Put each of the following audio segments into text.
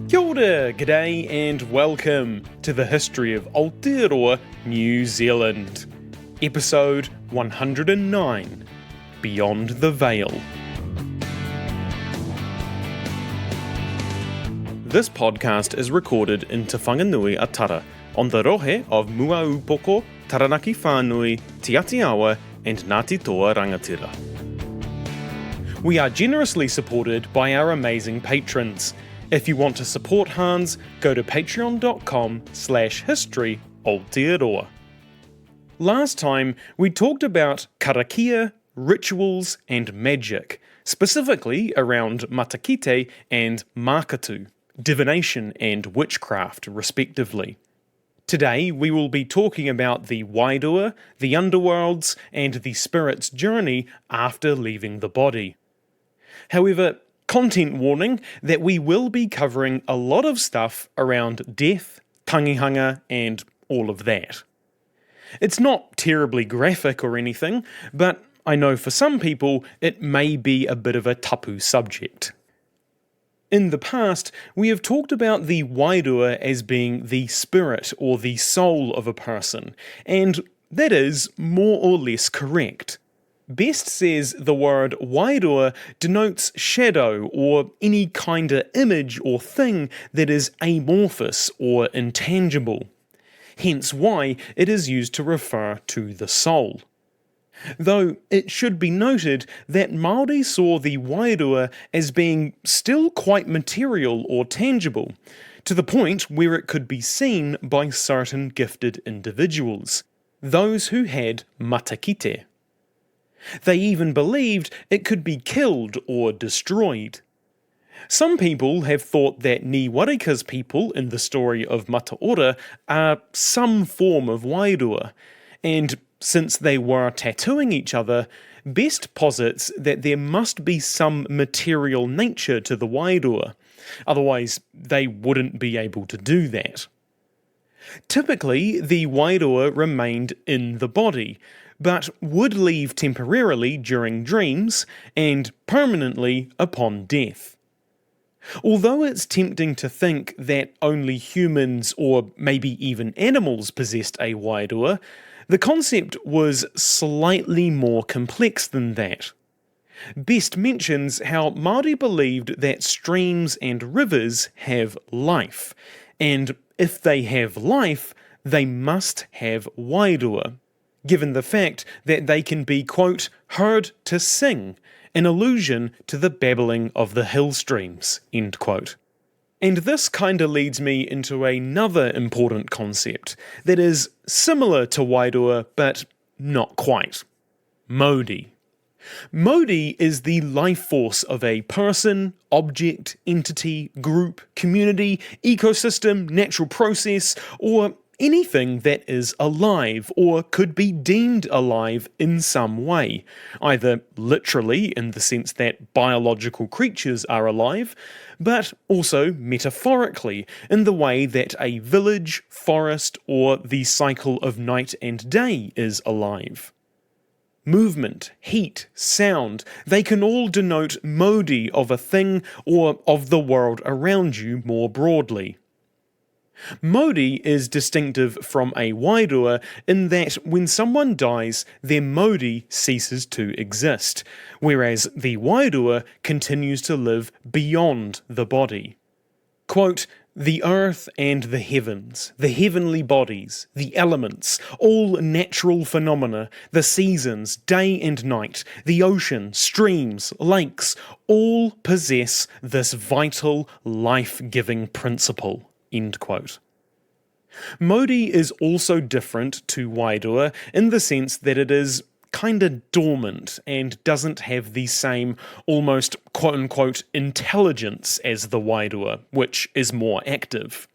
Kia ora, g'day and welcome to the history of Aotearoa, New Zealand. Episode 109, Beyond the Veil. This podcast is recorded in Te Whanganui Atara, on the rohe of Muaupoko, Taranaki Whānui, Te Aotearoa and Ngāti Toa Rangatira. We are generously supported by our amazing patrons. If you want to support Hans, go to patreon.com/history Aotearoa. Last time, we talked about karakia, rituals, and magic, specifically around matakite and makatu, divination and witchcraft, respectively. Today, we will be talking about the wairua, the underworlds, and the spirit's journey after leaving the body. However, content warning that we will be covering a lot of stuff around death, tangihanga, and all of that. It's not terribly graphic or anything, but I know for some people it may be a bit of a tapu subject. In the past, we have talked about the wairua as being the spirit or the soul of a person, and that is more or less correct. Best says the word wairua denotes shadow or any kind of image or thing that is amorphous or intangible, hence why it is used to refer to the soul. Though it should be noted that Māori saw the wairua as being still quite material or tangible, to the point where it could be seen by certain gifted individuals, those who had matakite. They even believed it could be killed or destroyed. Some people have thought that Niwarika's people in the story of Mataora are some form of wairua, and since they were tattooing each other, Best posits that there must be some material nature to the wairua, otherwise they wouldn't be able to do that. Typically, the wairua remained in the body, but would leave temporarily during dreams and permanently upon death. Although it's tempting to think that only humans or maybe even animals possessed a wairua, the concept was slightly more complex than that. Best mentions how Māori believed that streams and rivers have life, and if they have life, they must have wairua, given the fact that they can be, quote, heard to sing, an allusion to the babbling of the hill streams, end quote. And this kinda leads me into another important concept that is similar to wairua, but not quite. Mauri. Mauri is the life force of a person, object, entity, group, community, ecosystem, natural process, or anything that is alive or could be deemed alive in some way, either literally in the sense that biological creatures are alive, but also metaphorically in the way that a village, forest, or the cycle of night and day is alive. Movement, heat, sound, they can all denote modi of a thing or of the world around you more broadly. Modi is distinctive from a wairua in that when someone dies, their modi ceases to exist, whereas the wairua continues to live beyond the body. Quote, the earth and the heavens, the heavenly bodies, the elements, all natural phenomena, the seasons, day and night, the ocean, streams, lakes, all possess this vital, life-giving principle. End quote. Modi is also different to wairua in the sense that it is kinda dormant and doesn't have the same almost quote-unquote intelligence as the wairua, which is more active.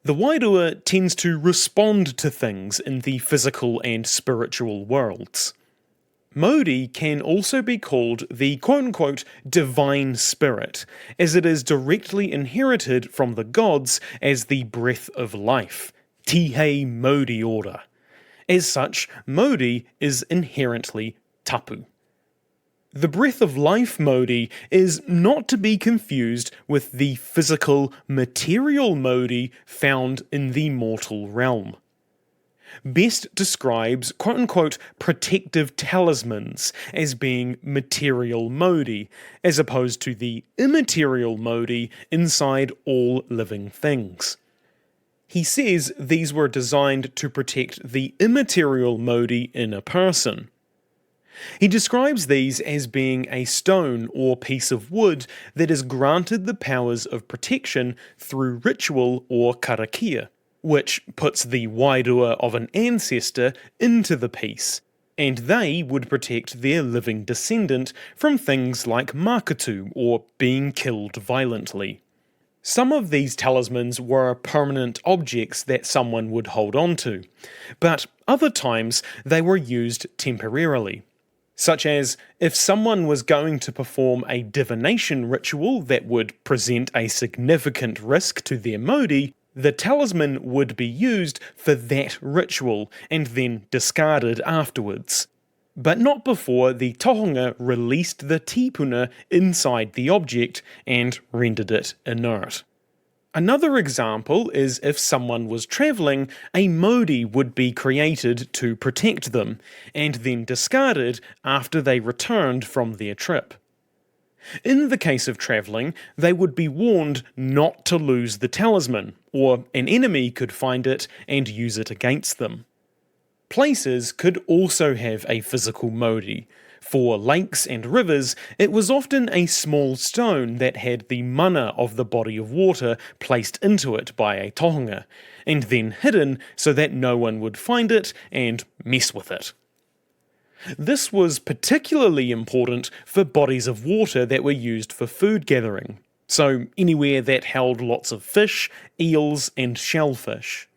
The wairua tends to respond to things in the physical and spiritual worlds. Modi can also be called the quote-unquote divine spirit, as it is directly inherited from the gods as the breath of life, Tihei Modi Ora. As such, Modi is inherently tapu. The breath of life Modi is not to be confused with the physical, material Modi found in the mortal realm. Best describes quote-unquote protective talismans as being material Modi, as opposed to the immaterial Modi inside all living things. He says these were designed to protect the immaterial Modi in a person. He describes these as being a stone or piece of wood that is granted the powers of protection through ritual or karakia, which puts the wairua of an ancestor into the piece, and they would protect their living descendant from things like makatu or being killed violently. Some of these talismans were permanent objects that someone would hold on to, but other times they were used temporarily. Such as if someone was going to perform a divination ritual that would present a significant risk to their Modi, the talisman would be used for that ritual and then discarded afterwards. But not before the tohunga released the tipuna inside the object and rendered it inert. Another example is if someone was travelling, a Modi would be created to protect them, and then discarded after they returned from their trip. In the case of travelling, they would be warned not to lose the talisman, or an enemy could find it and use it against them. Places could also have a physical Modi. For lakes and rivers, it was often a small stone that had the mana of the body of water placed into it by a tohunga, and then hidden so that no one would find it and mess with it. This was particularly important for bodies of water that were used for food gathering, so anywhere that held lots of fish, eels, and shellfish.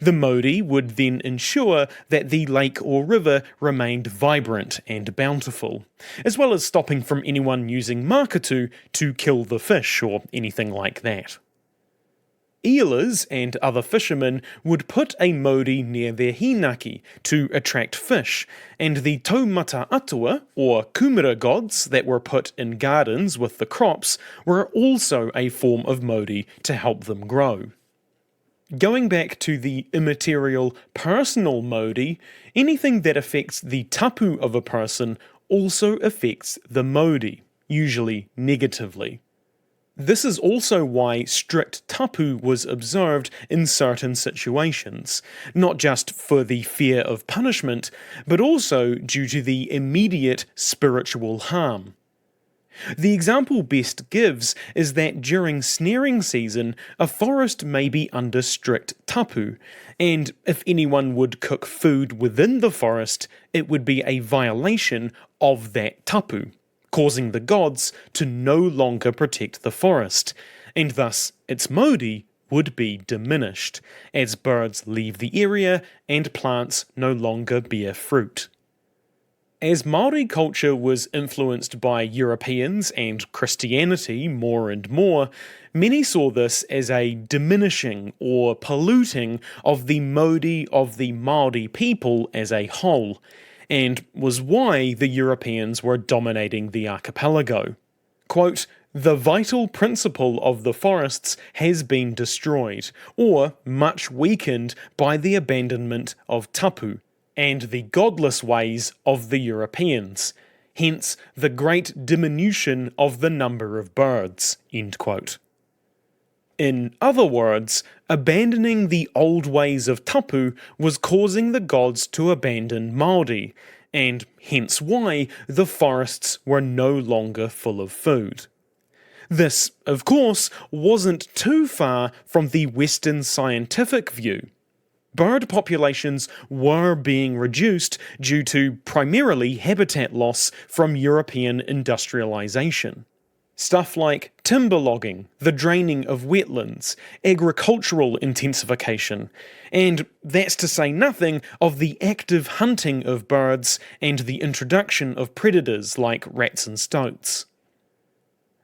The Modi would then ensure that the lake or river remained vibrant and bountiful, as well as stopping from anyone using makatu to kill the fish or anything like that. Eelers and other fishermen would put a Modi near their hinaki to attract fish, and the taumata atua, or kumara gods that were put in gardens with the crops, were also a form of Modi to help them grow. Going back to the immaterial personal Modi, anything that affects the tapu of a person also affects the Modi, usually negatively. This is also why strict tapu was observed in certain situations, not just for the fear of punishment, but also due to the immediate spiritual harm. The example best gives is that during snaring season, a forest may be under strict tapu, and if anyone would cook food within the forest, it would be a violation of that tapu, causing the gods to no longer protect the forest, and thus its Modi would be diminished, as birds leave the area and plants no longer bear fruit. As Māori culture was influenced by Europeans and Christianity more and more, many saw this as a diminishing or polluting of the Modi of the Māori people as a whole, and was why the Europeans were dominating the archipelago. Quote, "The vital principle of the forests has been destroyed, or much weakened by the abandonment of tapu, and the godless ways of the Europeans, hence the great diminution of the number of birds." End quote. In other words, abandoning the old ways of tapu was causing the gods to abandon Māori, and hence why the forests were no longer full of food. This, of course, wasn't too far from the Western scientific view. Bird populations were being reduced due to primarily habitat loss from European industrialization. Stuff like timber logging, the draining of wetlands, agricultural intensification, and that's to say nothing of the active hunting of birds and the introduction of predators like rats and stoats.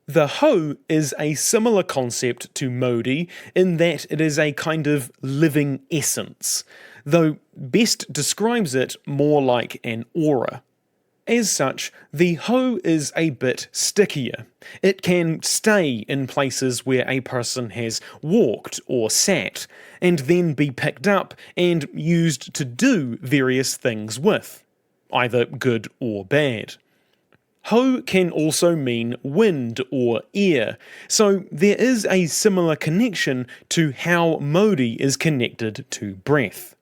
The hau is a similar concept to Modi in that it is a kind of living essence, though best describes it more like an aura. As such, the hoe is a bit stickier. It can stay in places where a person has walked or sat, and then be picked up and used to do various things with, either good or bad. Hoe can also mean wind or air, so there is a similar connection to how Māori is connected to breath.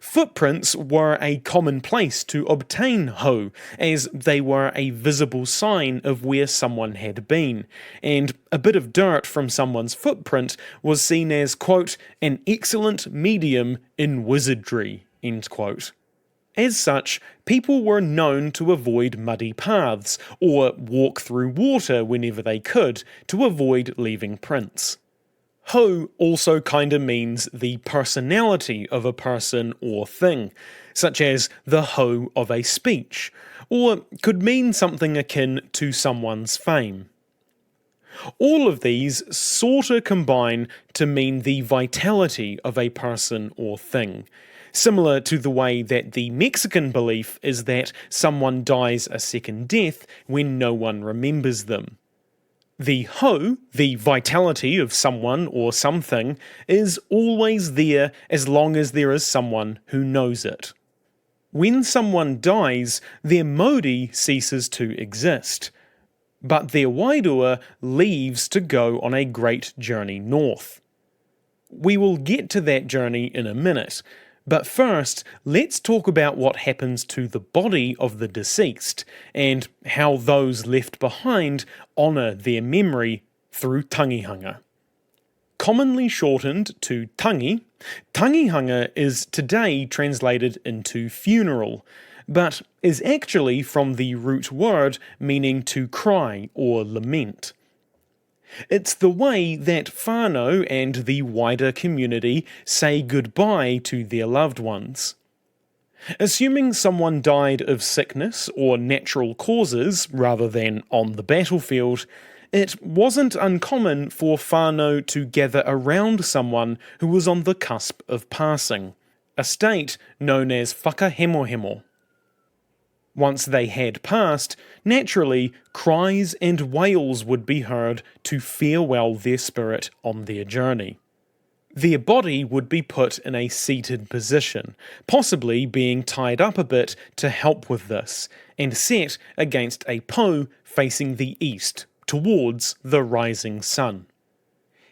Footprints were a common place to obtain hoe, as they were a visible sign of where someone had been, and a bit of dirt from someone's footprint was seen as, quote, an excellent medium in wizardry, end quote. As such, people were known to avoid muddy paths, or walk through water whenever they could, to avoid leaving prints. Hoe also kinda means the personality of a person or thing, such as the hoe of a speech, or could mean something akin to someone's fame. All of these sorta combine to mean the vitality of a person or thing, similar to the way that the Mexican belief is that someone dies a second death when no one remembers them. The hoe, the vitality of someone or something, is always there as long as there is someone who knows it. When someone dies, their mauri ceases to exist, but their wairua leaves to go on a great journey north. We will get to that journey in a minute, but first, let's talk about what happens to the body of the deceased, and how those left behind honour their memory through tangihanga. Commonly shortened to tangi, tangihanga is today translated into funeral, but is actually from the root word meaning to cry or lament. It's the way that whānau and the wider community say goodbye to their loved ones. Assuming someone died of sickness or natural causes rather than on the battlefield, it wasn't uncommon for whānau to gather around someone who was on the cusp of passing, a state known as whakahemohemo. Once they had passed, naturally, cries and wails would be heard to farewell their spirit on their journey. Their body would be put in a seated position, possibly being tied up a bit to help with this, and set against a po facing the east, towards the rising sun.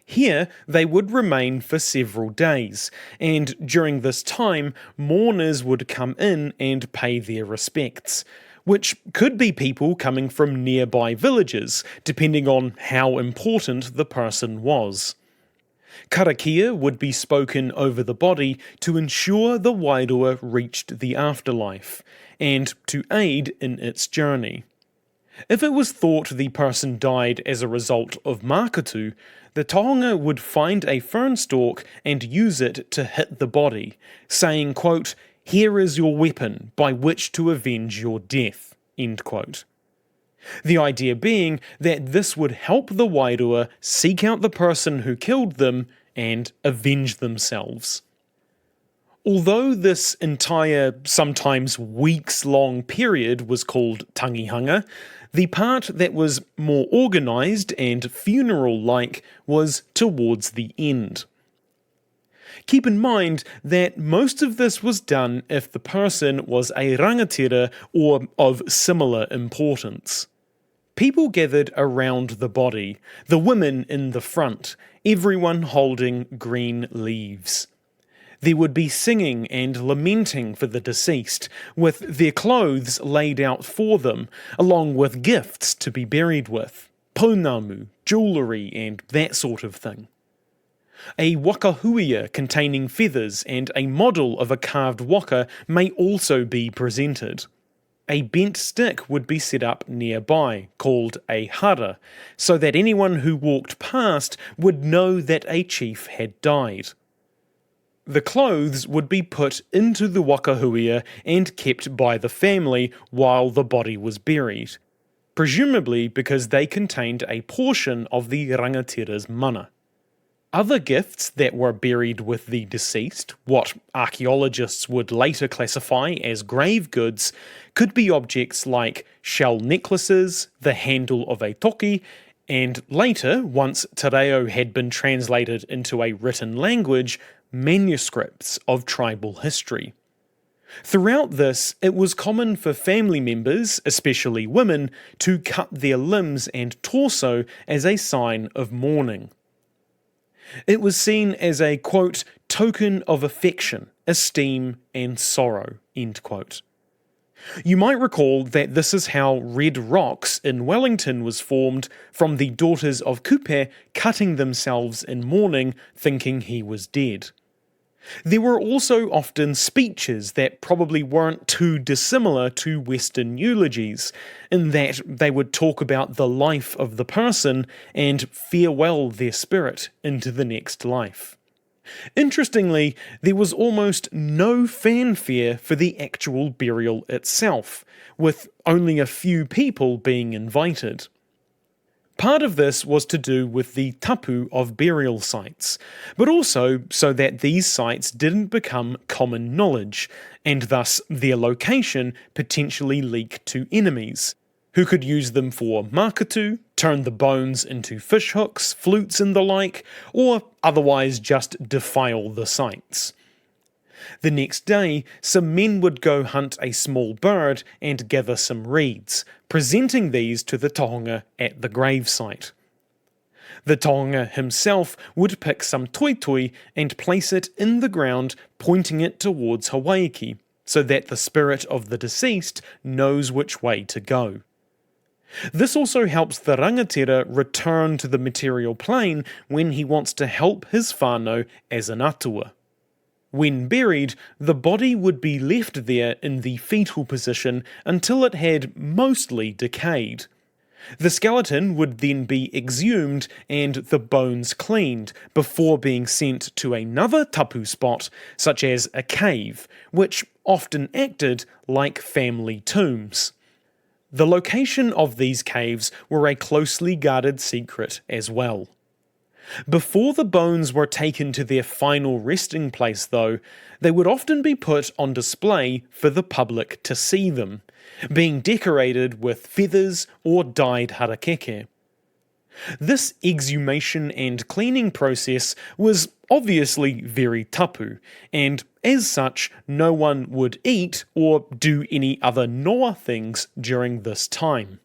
Here they would remain for several days, and during this time mourners would come in and pay their respects, which could be people coming from nearby villages, depending on how important the person was. Karakia would be spoken over the body to ensure the wairua reached the afterlife, and to aid in its journey. If it was thought the person died as a result of makatu, the taonga would find a fern stalk and use it to hit the body, saying, quote, "Here is your weapon by which to avenge your death," end quote. The idea being that this would help the wairua seek out the person who killed them and avenge themselves. Although this entire, sometimes weeks-long period was called tangihanga, the part that was more organised and funeral-like was towards the end. Keep in mind that most of this was done if the person was a rangatira or of similar importance. People gathered around the body, the women in the front, everyone holding green leaves. There would be singing and lamenting for the deceased, with their clothes laid out for them, along with gifts to be buried with, pounamu, jewellery and that sort of thing. A wakahuia containing feathers and a model of a carved waka may also be presented. A bent stick would be set up nearby, called a hara, so that anyone who walked past would know that a chief had died. The clothes would be put into the wakahuia and kept by the family while the body was buried, presumably because they contained a portion of the rangatira's mana. Other gifts that were buried with the deceased, what archaeologists would later classify as grave goods, could be objects like shell necklaces, the handle of a toki, and later, once te reo had been translated into a written language, manuscripts of tribal history. Throughout this, it was common for family members, especially women, to cut their limbs and torso as a sign of mourning. It was seen as a, quote, token of affection, esteem, and sorrow, end quote. You might recall that this is how Red Rocks in Wellington was formed, from the daughters of Kupe cutting themselves in mourning, thinking he was dead. There were also often speeches that probably weren't too dissimilar to Western eulogies, in that they would talk about the life of the person and farewell their spirit into the next life. Interestingly, there was almost no fanfare for the actual burial itself, with only a few people being invited. Part of this was to do with the tapu of burial sites, but also so that these sites didn't become common knowledge, and thus their location potentially leak to enemies, who could use them for makatu, turn the bones into fishhooks, flutes and the like, or otherwise just defile the sites. The next day, some men would go hunt a small bird and gather some reeds, presenting these to the tohunga at the gravesite. The tohunga himself would pick some toitoi and place it in the ground, pointing it towards Hawaiki, so that the spirit of the deceased knows which way to go. This also helps the rangatira return to the material plane when he wants to help his whānau as an atua. When buried, the body would be left there in the fetal position until it had mostly decayed. The skeleton would then be exhumed and the bones cleaned before being sent to another tapu spot, such as a cave, which often acted like family tombs. The location of these caves were a closely guarded secret as well. Before the bones were taken to their final resting place, though, they would often be put on display for the public to see them, being decorated with feathers or dyed harakeke. This exhumation and cleaning process was obviously very tapu, and as such, no one would eat or do any other noa things during this time.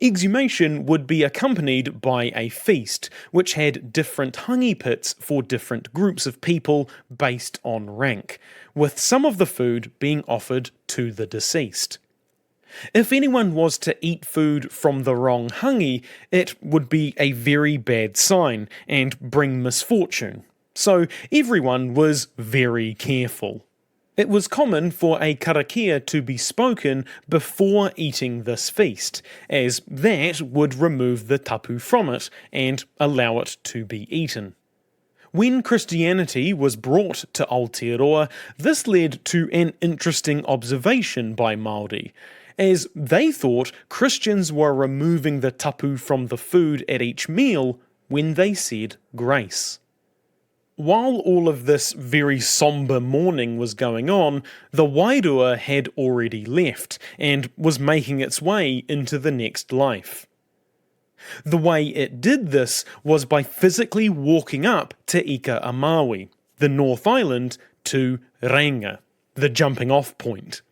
Exhumation would be accompanied by a feast, which had different hangi pits for different groups of people based on rank, with some of the food being offered to the deceased. If anyone was to eat food from the wrong hangi, it would be a very bad sign and bring misfortune, so everyone was very careful. It was common for a karakia to be spoken before eating this feast, as that would remove the tapu from it and allow it to be eaten. When Christianity was brought to Aotearoa, this led to an interesting observation by Māori, as they thought Christians were removing the tapu from the food at each meal when they said grace. While all of this very sombre mourning was going on, the wairua had already left and was making its way into the next life. The way it did this was by physically walking up to Ika Amawi, the North Island, to Rarohenga, the jumping off point.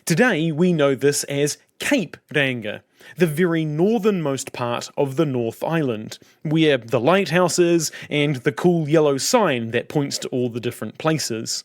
Today we know this as Cape Rarohenga, the very northernmost part of the North Island, where the lighthouse is and the cool yellow sign that points to all the different places.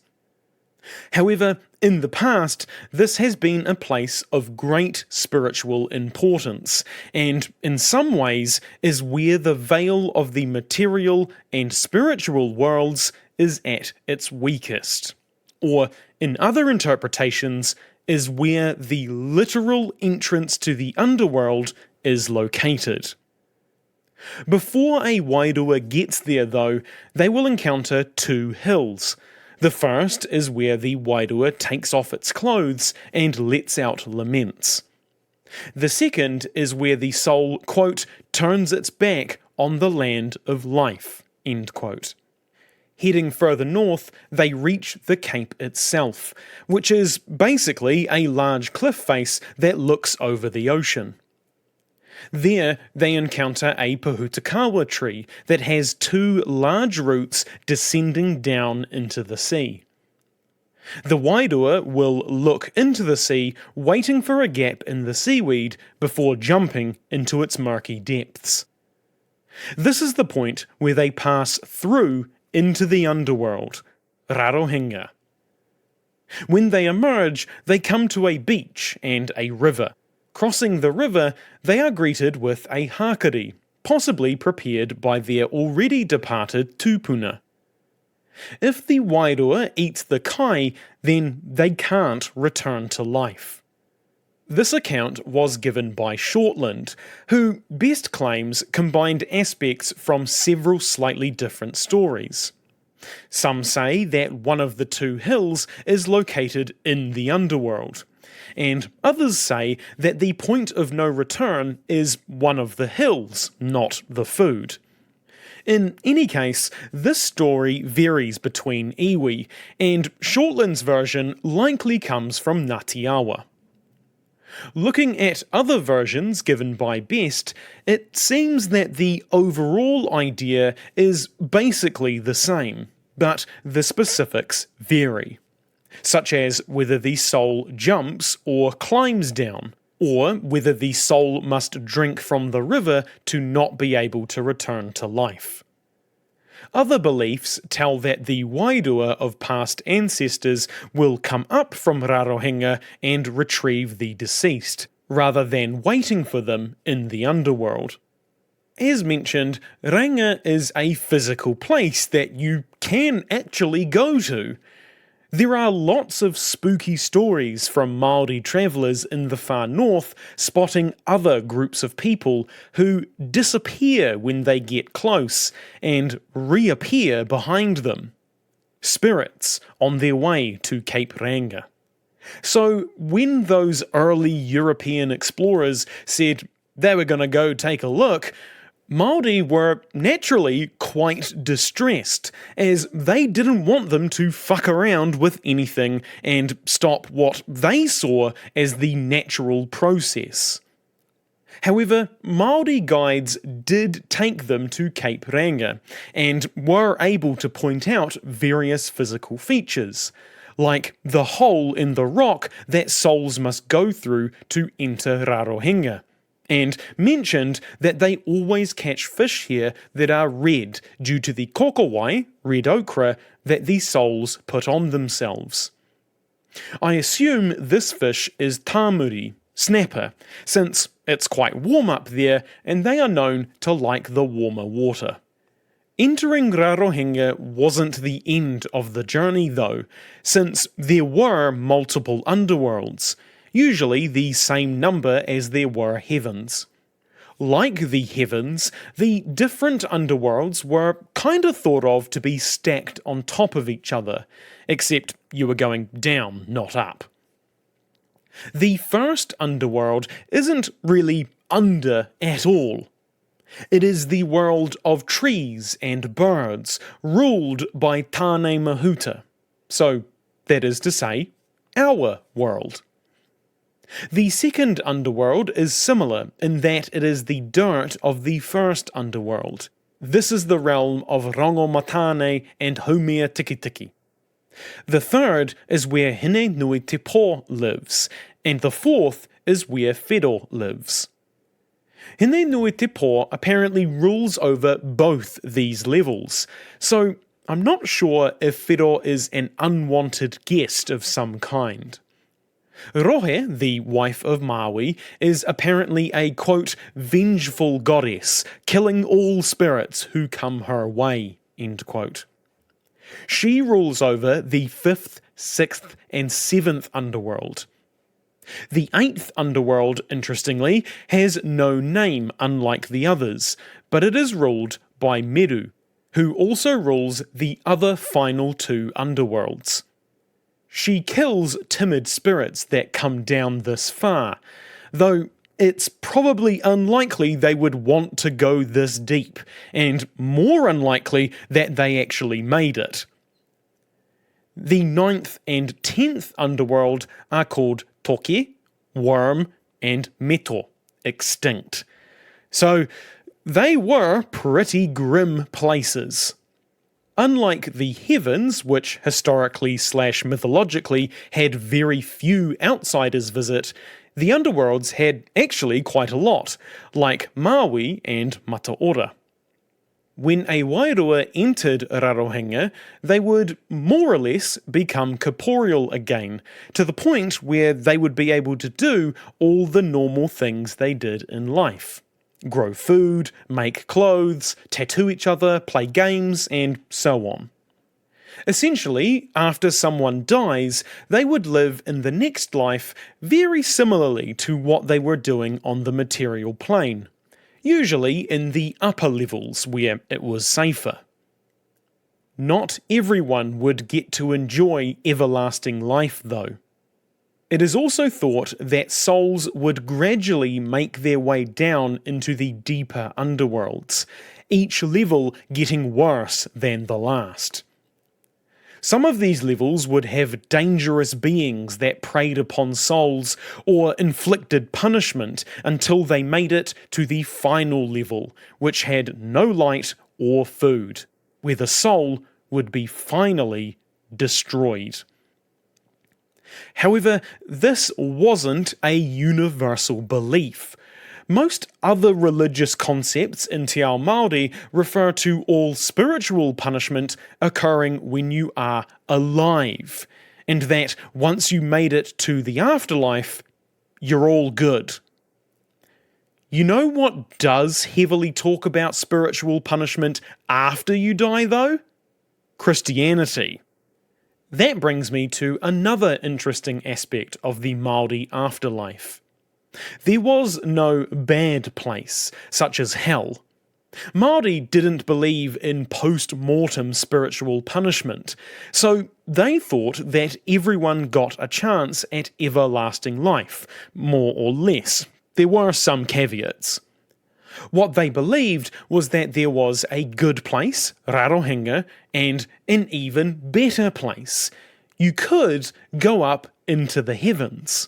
However, in the past, this has been a place of great spiritual importance, and in some ways is where the veil of the material and spiritual worlds is at its weakest. Or, in other interpretations, is where the literal entrance to the underworld is located. Before a wairua gets there, though, they will encounter two hills. The first is where the wairua takes off its clothes and lets out laments. The second is where the soul, quote, turns its back on the land of life, End quote. Heading further north, they reach the cape itself, which is basically a large cliff face that looks over the ocean. There, they encounter a pahutakawa tree that has two large roots descending down into the sea. The wairua will look into the sea, waiting for a gap in the seaweed before jumping into its murky depths. This is the point where they pass through into the underworld, Rarohenga. When they emerge, they come to a beach and a river. Crossing the river, they are greeted with a hakari, possibly prepared by their already departed tupuna. If the wairua eats the kai, then they can't return to life. This account was given by Shortland, who best claims combined aspects from several slightly different stories. Some say that one of the two hills is located in the underworld, and others say that the point of no return is one of the hills, not the food. In any case, this story varies between iwi, and Shortland's version likely comes from Ngāti Looking at other versions given by Best, it seems that the overall idea is basically the same, but the specifics vary, such as whether the soul jumps or climbs down, or whether the soul must drink from the river to not be able to return to life. Other beliefs tell that the wairua of past ancestors will come up from Rarohenga and retrieve the deceased, rather than waiting for them in the underworld. As mentioned, Rarohenga is a physical place that you can actually go to. There are lots of spooky stories from Māori travellers in the far north spotting other groups of people who disappear when they get close and reappear behind them. Spirits on their way to Cape Ranga. So when those early European explorers said they were going to go take a look, Māori were naturally quite distressed, as they didn't want them to fuck around with anything and stop what they saw as the natural process. However, Māori guides did take them to Cape Ranga, and were able to point out various physical features, like the hole in the rock that souls must go through to enter Rarohenga, and mentioned that they always catch fish here that are red due to the kokowai, red ochre, that the souls put on themselves. I assume this fish is tamuri, snapper, since it's quite warm up there and they are known to like the warmer water. Entering Rarohenga wasn't the end of the journey though, since there were multiple underworlds, usually the same number as there were heavens. Like the heavens, the different underworlds were kinda thought of to be stacked on top of each other, except you were going down, not up. The first underworld isn't really under at all. It is the world of trees and birds, ruled by Tāne Mahuta, so that is to say, our world. The second underworld is similar in that it is the dirt of the first underworld. This is the realm of Rongomatane and Haumea Tikitiki. The third is where Hine Nui Te Pō lives, and the fourth is where Whiro lives. Hine Nui Te Pō apparently rules over both these levels, so I'm not sure if Whiro is an unwanted guest of some kind. Rohe, the wife of Maui, is apparently a, quote, vengeful goddess, killing all spirits who come her way, end quote. She rules over the 5th, 6th, and 7th underworld. The 8th underworld, interestingly, has no name unlike the others, but it is ruled by Meru, who also rules the other final 2 underworlds. She kills timid spirits that come down this far, though it's probably unlikely they would want to go this deep, and more unlikely that they actually made it. The 9th and 10th underworld are called toke, worm, and meto, extinct. So they were pretty grim places. Unlike the heavens, which historically/mythologically had very few outsiders visit, the underworlds had actually quite a lot, like Maui and Mataora. When a wairua entered Rarohenga, they would more or less become corporeal again, to the point where they would be able to do all the normal things they did in life. Grow food, make clothes, tattoo each other, play games, and so on. Essentially, after someone dies, they would live in the next life very similarly to what they were doing on the material plane, usually in the upper levels where it was safer. Not everyone would get to enjoy everlasting life, though. It is also thought that souls would gradually make their way down into the deeper underworlds, each level getting worse than the last. Some of these levels would have dangerous beings that preyed upon souls or inflicted punishment until they made it to the final level, which had no light or food, where the soul would be finally destroyed. However, this wasn't a universal belief. Most other religious concepts in Te Ao Māori refer to all spiritual punishment occurring when you are alive, and that once you made it to the afterlife, you're all good. You know what does heavily talk about spiritual punishment after you die, though? Christianity. That brings me to another interesting aspect of the Māori afterlife. There was no bad place, such as hell. Māori didn't believe in post-mortem spiritual punishment, so they thought that everyone got a chance at everlasting life, more or less. There were some caveats. What they believed was that there was a good place, Rarohenga, and an even better place. You could go up into the heavens.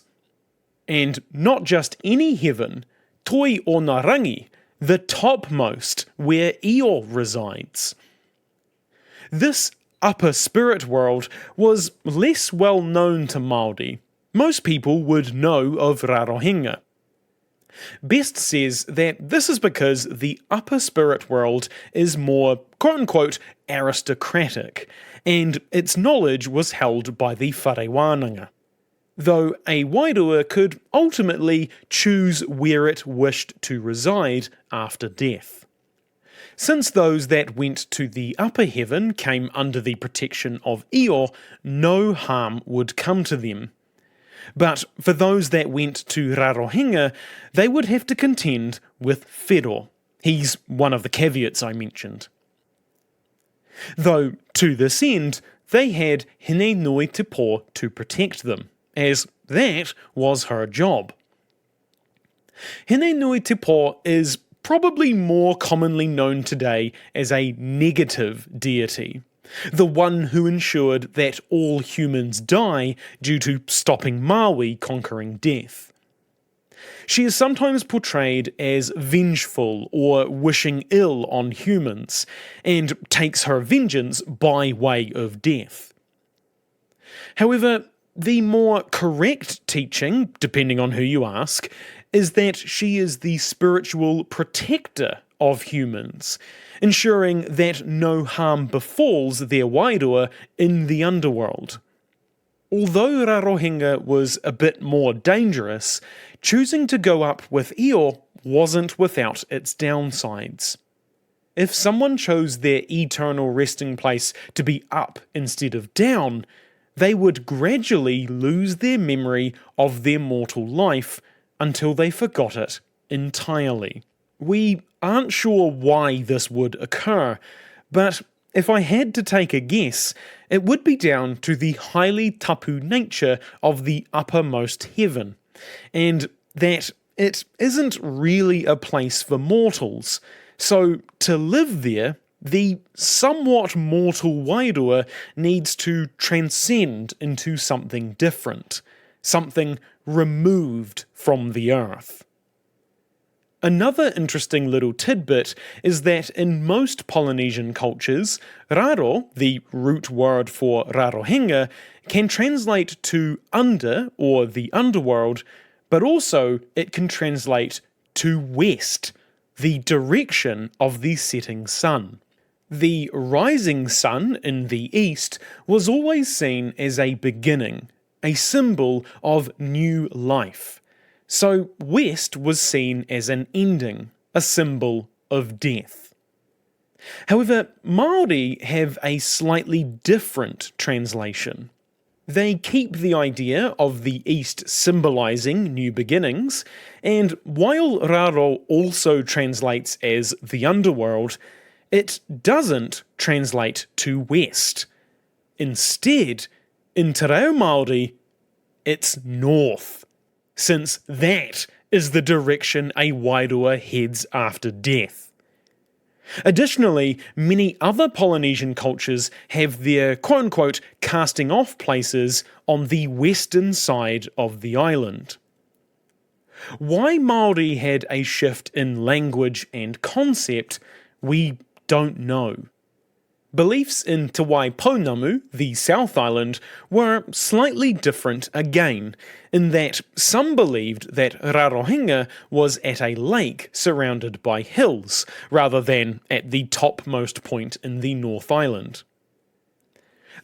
And not just any heaven, Toi o Narangi, the topmost, where Io resides. This upper spirit world was less well known to Māori. Most people would know of Rarohenga. Best says that this is because the upper spirit world is more quote-unquote aristocratic, and its knowledge was held by the whare, though a wairua could ultimately choose where it wished to reside after death. Since those that went to the upper heaven came under the protection of Io, no harm would come to them. But for those that went to Rarohenga, they would have to contend with Whero. He's one of the caveats I mentioned. Though, to this end, they had Hine Nui Te Pō to protect them, as that was her job. Hine Nui Te Pō is probably more commonly known today as a negative deity, the one who ensured that all humans die due to stopping Maui conquering death. She is sometimes portrayed as vengeful or wishing ill on humans, and takes her vengeance by way of death. However, the more correct teaching, depending on who you ask, is that she is the spiritual protector of humans, ensuring that no harm befalls their wairua in the underworld. Although Rarohenga was a bit more dangerous, choosing to go up with Io wasn't without its downsides. If someone chose their eternal resting place to be up instead of down, they would gradually lose their memory of their mortal life until they forgot it entirely. We aren't sure why this would occur, but if I had to take a guess, it would be down to the highly tapu nature of the uppermost heaven, and that it isn't really a place for mortals, so to live there, the somewhat mortal wairua needs to transcend into something different, something removed from the earth. Another interesting little tidbit is that in most Polynesian cultures, raro, the root word for Rarohenga, can translate to under or the underworld, but also it can translate to west, the direction of the setting sun. The rising sun in the east was always seen as a beginning, a symbol of new life. So west was seen as an ending, a symbol of death. However, Māori have a slightly different translation. They keep the idea of the east symbolising new beginnings, and while raro also translates as the underworld, it doesn't translate to west. Instead, in te reo Māori, it's north, since that is the direction a wairua heads after death. Additionally, many other Polynesian cultures have their quote-unquote casting off places on the western side of the island. Why Māori had a shift in language and concept, we don't know. Beliefs in Te Waipounamu, the South Island, were slightly different again, in that some believed that Rarohenga was at a lake surrounded by hills, rather than at the topmost point in the North Island.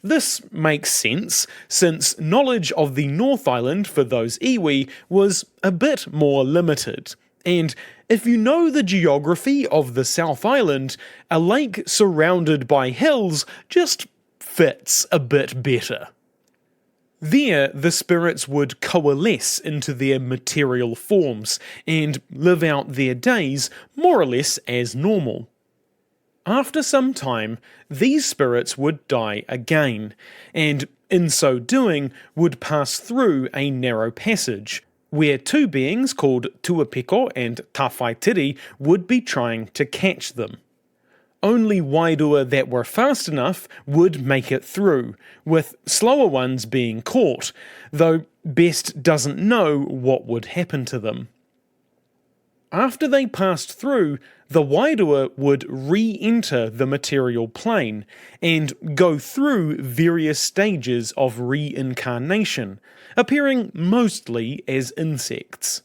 This makes sense, since knowledge of the North Island for those iwi was a bit more limited, and if you know the geography of the South Island, a lake surrounded by hills just fits a bit better. There, the spirits would coalesce into their material forms and live out their days more or less as normal. After some time, these spirits would die again, and in so doing would pass through a narrow passage, where two beings called Tuapeko and Tawhaitiri would be trying to catch them. Only wairua that were fast enough would make it through, with slower ones being caught, though Best doesn't know what would happen to them. After they passed through, the wairua would re-enter the material plane and go through various stages of reincarnation, appearing mostly as insects.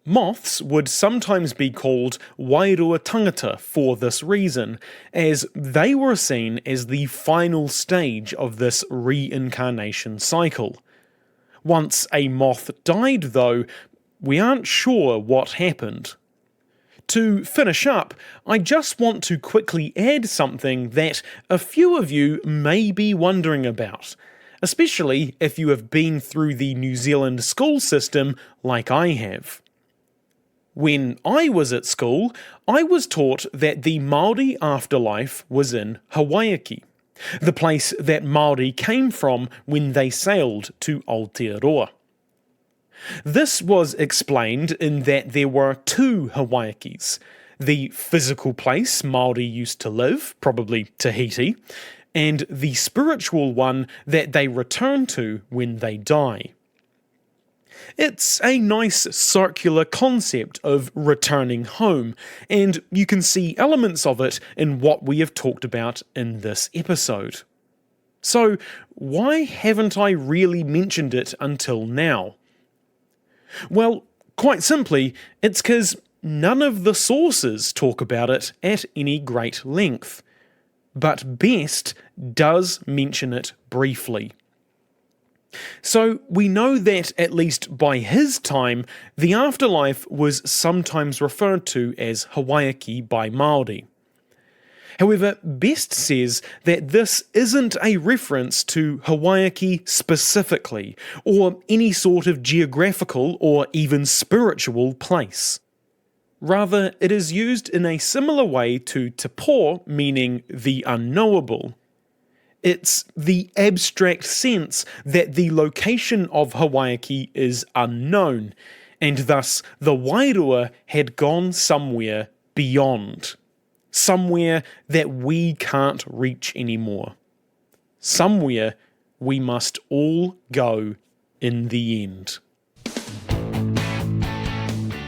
Moths would sometimes be called wairua tangata for this reason, as they were seen as the final stage of this reincarnation cycle. Once a moth died, though, we aren't sure what happened. To finish up, I just want to quickly add something that a few of you may be wondering about, especially if you have been through the New Zealand school system like I have. When I was at school, I was taught that the Māori afterlife was in Hawaii, the place that Māori came from when they sailed to Aotearoa. This was explained in that there were two Hawaiis, the physical place Māori used to live, probably Tahiti, and the spiritual one that they return to when they die. It's a nice circular concept of returning home, and you can see elements of it in what we have talked about in this episode. So, why haven't I really mentioned it until now? Well, quite simply, it's because none of the sources talk about it at any great length. But Best does mention it briefly. So we know that, at least by his time, the afterlife was sometimes referred to as Hawaii by Māori. However, Best says that this isn't a reference to Hawaii specifically, or any sort of geographical or even spiritual place. Rather, it is used in a similar way to te po, meaning the unknowable. It's the abstract sense that the location of Hawaii is unknown, and thus the wairua had gone somewhere beyond. Somewhere that we can't reach anymore. Somewhere we must all go in the end.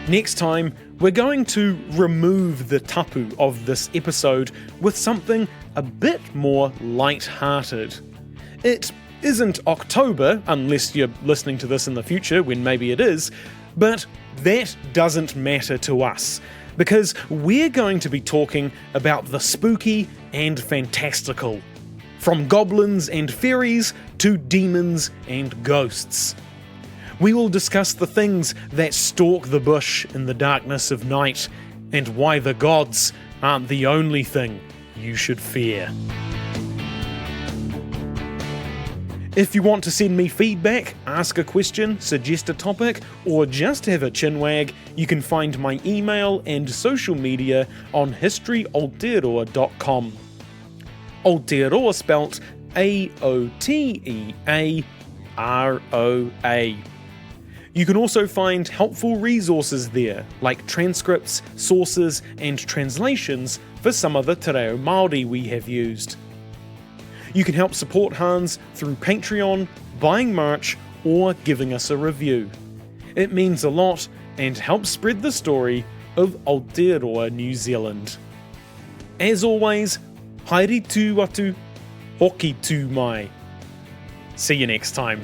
Next time, we're going to remove the tapu of this episode with something a bit more light-hearted. It isn't October, unless you're listening to this in the future, when maybe it is, but that doesn't matter to us, because we're going to be talking about the spooky and fantastical. From goblins and fairies to demons and ghosts. We will discuss the things that stalk the bush in the darkness of night, and why the gods aren't the only thing you should fear. If you want to send me feedback, ask a question, suggest a topic, or just have a chinwag, you can find my email and social media on historyaotearoa.com. Aotearoa spelt Aotearoa. You can also find helpful resources there, like transcripts, sources, and translations for some of the te reo Māori we have used. You can help support Hans through Patreon, buying merch, or giving us a review. It means a lot and helps spread the story of Aotearoa, New Zealand. As always, haere tū atu, hoki tū mai. See you next time.